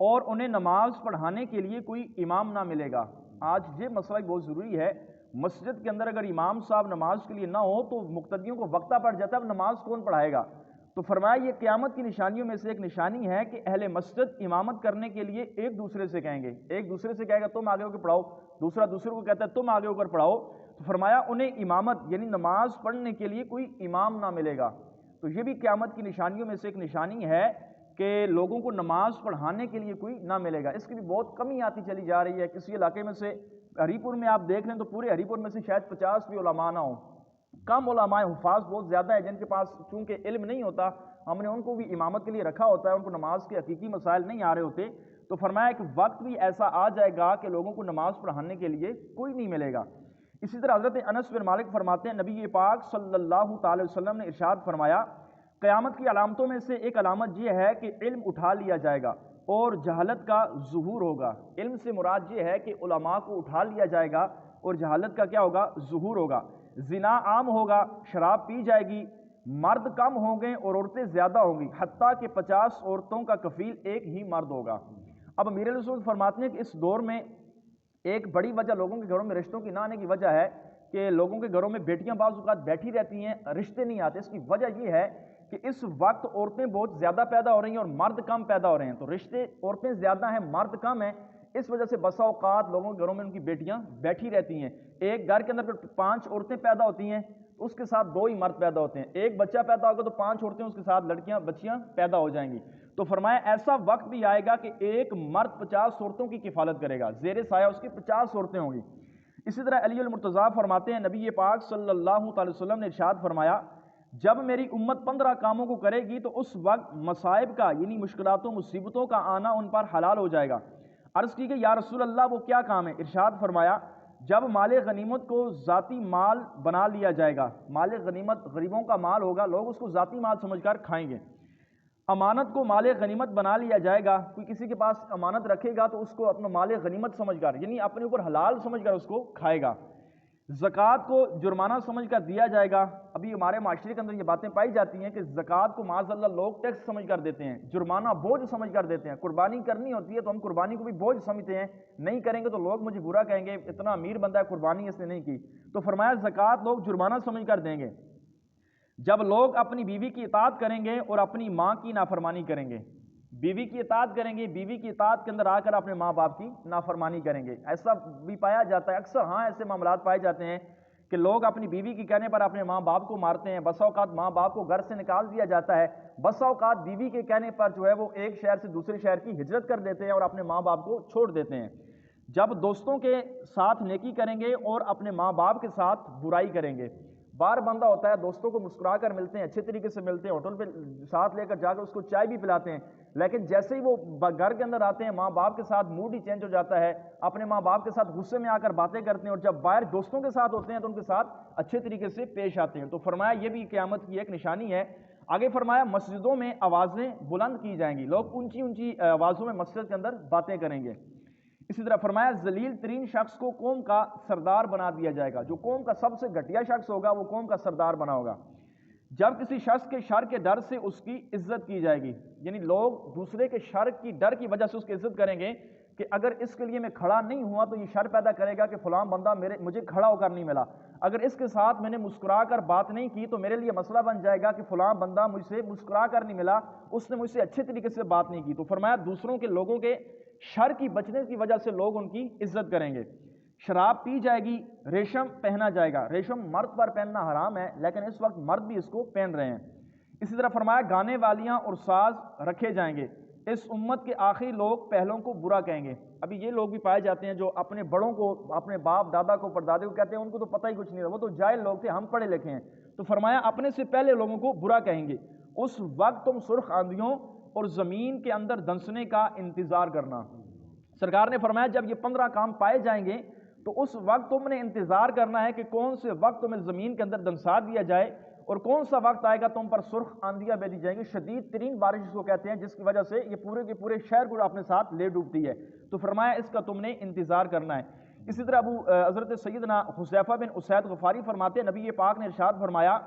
اور انہیں نماز پڑھانے کے لیے کوئی امام نہ ملے گا۔ آج یہ مسئلہ بہت ضروری ہے، مسجد کے اندر اگر امام صاحب نماز کے لیے نہ ہو تو مقتدیوں کو وقتہ پڑ جاتا ہے، اب نماز کون پڑھائے گا؟ تو فرمایا یہ قیامت کی نشانیوں میں سے ایک نشانی ہے کہ اہل مسجد امامت کرنے کے لیے ایک دوسرے سے کہیں گے، ایک دوسرے سے کہے گا تم آگے ہو کے پڑھاؤ، دوسرا دوسرے کو کہتا ہے تم آگے ہو کر پڑھاؤ۔ تو فرمایا انہیں امامت یعنی نماز پڑھنے کے لیے کوئی امام نہ ملے گا۔ تو یہ بھی قیامت کی نشانیوں میں سے ایک نشانی ہے کہ لوگوں کو نماز پڑھانے کے لیے کوئی نہ ملے گا۔ اس کی بھی بہت کمی آتی چلی جا رہی ہے۔ کسی علاقے میں سے ہری پور میں آپ دیکھ لیں تو پورے ہری پور میں سے شاید 50 بھی علماء نہ ہوں، کم علماء، حفاظ بہت زیادہ ہے جن کے پاس چونکہ علم نہیں ہوتا، ہم نے ان کو بھی امامت کے لیے رکھا ہوتا ہے، ان کو نماز کے حقیقی مسائل نہیں آ رہے ہوتے۔ تو فرمایا کہ وقت بھی ایسا آ جائے گا کہ لوگوں کو نماز پڑھانے کے لیے کوئی نہیں ملے گا۔ اسی طرح حضرت انس بن مالک فرماتے ہیں نبی پاک صلی اللہ تعالی وسلم نے ارشاد فرمایا قیامت کی علامتوں میں سے ایک علامت یہ ہے کہ علم اٹھا لیا جائے گا اور جہالت کا ظہور ہوگا۔ علم سے مراد یہ ہے کہ علماء کو اٹھا لیا جائے گا اور جہالت کا کیا ہوگا؟ ظہور ہوگا۔ زنا عام ہوگا، شراب پی جائے گی، مرد کم ہوں گے اور عورتیں زیادہ ہوں گی، حتیٰ کہ 50 عورتوں کا کفیل ایک ہی مرد ہوگا۔ اب امیر رسول فرماتے ہیں کہ اس دور میں ایک بڑی وجہ لوگوں کے گھروں میں رشتوں کی نہ آنے کی وجہ ہے کہ لوگوں کے گھروں میں بیٹیاں بعض اوقات بیٹھی رہتی ہیں، رشتے نہیں آتے۔ اس کی وجہ یہ ہے کہ اس وقت عورتیں بہت زیادہ پیدا ہو رہی ہیں اور مرد کم پیدا ہو رہے ہیں، تو رشتے عورتیں زیادہ ہیں، مرد کم ہیں، اس وجہ سے بسا اوقات لوگوں کے گھروں میں ان کی بیٹیاں بیٹھی رہتی ہیں۔ ایک گھر کے اندر پھر 5 عورتیں پیدا ہوتی ہیں، اس کے ساتھ 2 ہی مرد پیدا ہوتے ہیں، ایک بچہ پیدا ہوگا تو 5 عورتیں اس کے ساتھ لڑکیاں بچیاں پیدا ہو جائیں گی۔ تو فرمایا ایسا وقت بھی آئے گا کہ ایک مرد 50 عورتوں کی کفالت کرے گا، زیر سایہ اس کی 50 عورتیں ہوں گی۔ اسی طرح علی المرتضیٰ فرماتے ہیں نبی پاک صلی اللہ تعالی وسلم نے ارشاد فرمایا جب میری امت 15 کاموں کو کرے گی تو اس وقت مصائب کا یعنی مشکلاتوں مصیبتوں کا آنا ان پر حلال ہو جائے گا۔ عرض کی کہ یا رسول اللہ وہ کیا کام ہے؟ ارشاد فرمایا جب مال غنیمت کو ذاتی مال بنا لیا جائے گا، مال غنیمت غریبوں کا مال ہوگا، لوگ اس کو ذاتی مال سمجھ کر کھائیں گے۔ امانت کو مال غنیمت بنا لیا جائے گا، کوئی کسی کے پاس امانت رکھے گا تو اس کو اپنا مال غنیمت سمجھ کر یعنی اپنے اوپر حلال سمجھ کر اس کو کھائے گا۔ زکوٰۃ کو جرمانہ سمجھ کر دیا جائے گا۔ ابھی ہمارے معاشرے کے اندر یہ باتیں پائی جاتی ہیں کہ زکوٰۃ کو معاذ اللہ لوگ ٹیکس سمجھ کر دیتے ہیں، جرمانہ بوجھ سمجھ کر دیتے ہیں۔ قربانی کرنی ہوتی ہے تو ہم قربانی کو بھی بوجھ سمجھتے ہیں، نہیں کریں گے تو لوگ مجھے برا کہیں گے، اتنا امیر بندہ ہے قربانی اس نے نہیں کی۔ تو فرمایا زکوٰۃ لوگ جرمانہ سمجھ کر دیں گے جب لوگ اپنی بیوی کی اطاعت کریں گے اور اپنی ماں کی نافرمانی کریں گے۔ بیوی کی اطاعت کریں گے، بیوی کی اطاعت کے اندر آ کر اپنے ماں باپ کی نافرمانی کریں گے۔ ایسا بھی پایا جاتا ہے اکثر، ہاں ایسے معاملات پائے جاتے ہیں کہ لوگ اپنی بیوی کی کہنے پر اپنے ماں باپ کو مارتے ہیں، بسا اوقات ماں باپ کو گھر سے نکال دیا جاتا ہے، بسا اوقات بیوی کے کہنے پر جو ہے وہ ایک شہر سے دوسرے شہر کی ہجرت کر دیتے ہیں اور اپنے ماں باپ کو چھوڑ دیتے ہیں۔ جب دوستوں کے ساتھ نیکی کریں گے اور اپنے ماں باپ کے ساتھ برائی کریں گے۔ بار بندہ ہوتا ہے، دوستوں کو مسکرا کر ملتے ہیں، اچھے طریقے سے ملتے ہیں، ہوٹل پہ ساتھ لے کر جا کر اس کو چائے بھی پلاتے ہیں، لیکن جیسے ہی وہ گھر کے اندر آتے ہیں ماں باپ کے ساتھ موڈ ہی چینج ہو جاتا ہے، اپنے ماں باپ کے ساتھ غصے میں آ کر باتیں کرتے ہیں، اور جب باہر دوستوں کے ساتھ ہوتے ہیں تو ان کے ساتھ اچھے طریقے سے پیش آتے ہیں۔ تو فرمایا یہ بھی قیامت کی ایک نشانی ہے۔ آگے فرمایا مسجدوں میں آوازیں بلند کی جائیں گی، لوگ اونچی اونچی آوازوں میں مسجد کے اندر باتیں کریں گے۔ اسی طرح فرمایا ذلیل ترین شخص کو قوم کا سردار بنا دیا جائے گا، جو قوم کا سب سے گھٹیا شخص ہوگا وہ قوم کا سردار بنا ہوگا۔ جب کسی شخص کے شر کے ڈر سے اس کی عزت کی جائے گی، یعنی لوگ دوسرے کے شر کی ڈر کی وجہ سے اس کی عزت کریں گے کہ اگر اس کے لیے میں کھڑا نہیں ہوا تو یہ شر پیدا کرے گا کہ فلاں بندہ مجھے کھڑا ہو کر نہیں ملا، اگر اس کے ساتھ میں نے مسکرا کر بات نہیں کی تو میرے لیے مسئلہ بن جائے گا کہ فلاں بندہ مجھ سے مسکرا کر نہیں ملا، اس نے مجھ سے اچھے طریقے سے بات نہیں کی۔ تو فرمایا دوسروں کے لوگوں کے شر کی بچنے کی وجہ سے لوگ ان کی عزت کریں گے۔ شراب پی جائے گی، ریشم پہنا جائے گا، ریشم مرد پر پہننا حرام ہے لیکن اس وقت مرد بھی اس کو پہن رہے ہیں۔ اسی طرح فرمایا گانے والیاں اور ساز رکھے جائیں گے، اس امت کے آخری لوگ پہلوں کو برا کہیں گے۔ ابھی یہ لوگ بھی پائے جاتے ہیں جو اپنے بڑوں کو، اپنے باپ دادا کو، پردادے کو کہتے ہیں ان کو تو پتہ ہی کچھ نہیں رہا، وہ تو جاہل لوگ تھے، ہم پڑھے لکھے ہیں۔ تو فرمایا اپنے سے پہلے لوگوں کو برا کہیں گے، اس وقت تم سرخ آندھیوں اور زمین کے اندر دنسنے کا انتظار کرنا۔ سرکار نے فرمایا جب یہ 15 کام پائے جائیں گے تو اس وقت تم نے انتظار کرنا ہے کہ کون سے وقت تمہیں زمین کے اندر دنسا دیا جائے اور کون سا وقت آئے گا تم پر سرخ آندھیاں بھیجی جائیں گی، شدید ترین بارش اس کو کہتے ہیں، جس کی وجہ سے یہ پورے کے پورے شہر کو اپنے ساتھ لے ڈوبتی ہے۔ تو فرمایا اس کا تم نے انتظار کرنا ہے۔ اسی طرح حضرت سیدنا حذیفہ بن اسید غفاری فرماتے ہیں نبی پاک نے ارشاد فرمایا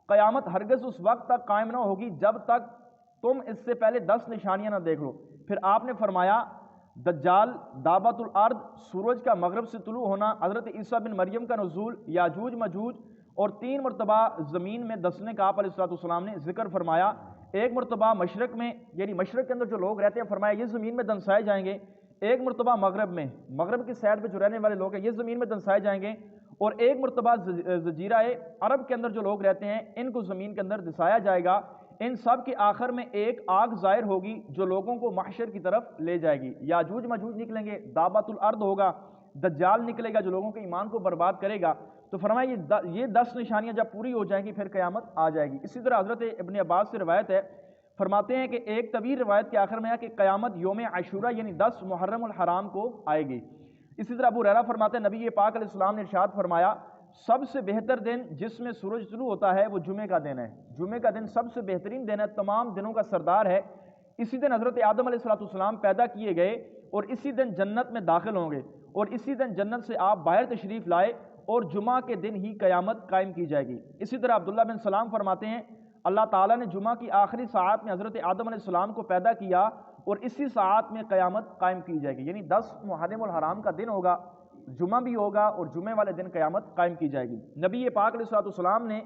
قیامت ہرگز اس وقت تک قائم نہ ہوگی جب تک تم اس سے پہلے 10 نشانیاں نہ دیکھ لو۔ پھر آپ نے فرمایا دجال، دعوت الارض، سورج کا مغرب سے طلوع ہونا، حضرت عیسیٰ بن مریم کا نزول، یاجوج ماجوج، اور 3 مرتبہ زمین میں دسنے کا آپ علیہ السلام نے ذکر فرمایا۔ ایک مرتبہ مشرق میں، یعنی مشرق کے اندر جو لوگ رہتے ہیں، فرمایا یہ زمین میں دنسائے جائیں گے۔ ایک مرتبہ مغرب میں، مغرب کی سائڈ پہ جو رہنے والے لوگ ہیں یہ زمین میں دنسائے جائیں گے، اور ایک مرتبہ جزیرہ عرب کے اندر جو لوگ رہتے ہیں ان کو زمین کے اندر دسایا جائے گا۔ ان سب کے آخر میں ایک آگ ظاہر ہوگی جو لوگوں کو محشر کی طرف لے جائے گی۔ یاجوج ماجوج نکلیں گے، دعوت الارض ہوگا، دجال نکلے گا جو لوگوں کے ایمان کو برباد کرے گا۔ تو فرمایا یہ 10 نشانیاں جب پوری ہو جائیں گی پھر قیامت آ جائے گی۔ اسی طرح حضرت ابن عباس سے روایت ہے، فرماتے ہیں کہ ایک طویل روایت کے آخر میں ہے کہ قیامت یوم عاشورہ یعنی 10 محرم الحرام کو آئے گی۔ اسی طرح ابو ہریرہ فرماتے ہیں نبی پاک علیہ السلام نے ارشاد فرمایا سب سے بہتر دن جس میں سورج طلوع ہوتا ہے وہ جمعے کا دن ہے۔ جمعے کا دن سب سے بہترین دن ہے، تمام دنوں کا سردار ہے۔ اسی دن حضرت آدم علیہ السلام پیدا کیے گئے اور اسی دن جنت میں داخل ہوں گے، اور اسی دن جنت سے آپ باہر تشریف لائے اور جمعہ کے دن ہی قیامت قائم کی جائے گی۔ اسی طرح عبداللہ بن سلام فرماتے ہیں اللہ تعالیٰ نے جمعہ کی آخری ساعت میں حضرت آدم علیہ السلام کو پیدا کیا اور اسی ساعت میں قیامت قائم کی جائے گی، یعنی 10 محرم الحرام کا دن ہوگا، جمعہ بھی ہوگا اور جمعے والے دن قیامت قائم کی جائے گی۔ نبی پاک علیہ السلام نے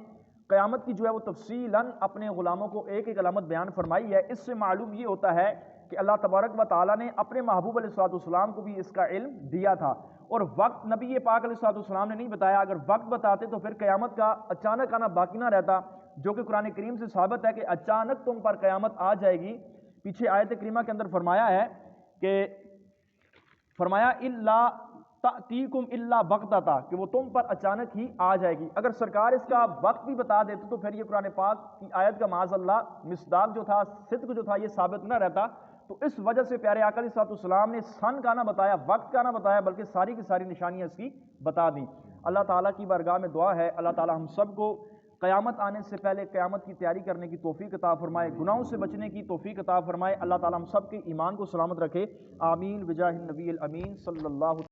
قیامت کی جو ہے وہ تفصیلاً اپنے غلاموں کو ایک ایک علامت بیان فرمائی ہے۔ اس سے معلوم یہ ہوتا ہے کہ اللہ تبارک و تعالیٰ نے اپنے محبوب علیہ السلام کو بھی اس کا علم دیا تھا، اور وقت نبی پاک علیہ السلام نے نہیں بتایا۔ اگر وقت بتاتے تو پھر قیامت کا اچانک آنا باقی نہ رہتا، جو کہ قرآن کریم سے ثابت ہے کہ اچانک تم پر قیامت آ جائے گی۔ پیچھے آیت کریمہ کے اندر فرمایا ہے کہ فرمایا الا تأتیکم الا بغتۃ، کہ وہ تم پر اچانک ہی آ جائے گی۔ اگر سرکار اس کا وقت بھی بتا دیتے تو پھر یہ قرآن پاک کی آیت کا معاذ اللہ مصداق جو تھا، صدق جو تھا، یہ ثابت نہ رہتا۔ تو اس وجہ سے پیارے آقا علیہ السلام نے سن کا نہ بتایا، وقت کا نہ بتایا، بلکہ ساری کی ساری نشانیاں اس کی بتا دیں۔ اللہ تعالیٰ کی بارگاہ میں دعا ہے اللہ تعالیٰ ہم سب کو قیامت آنے سے پہلے قیامت کی تیاری کرنے کی توفیق عطا فرمائے، گناہوں سے بچنے کی توفیق عطا فرمائے۔ اللہ تعالیٰ ہم سب کے ایمان کو سلامت رکھے، آمین بجاہ النبی الامین صلی اللہ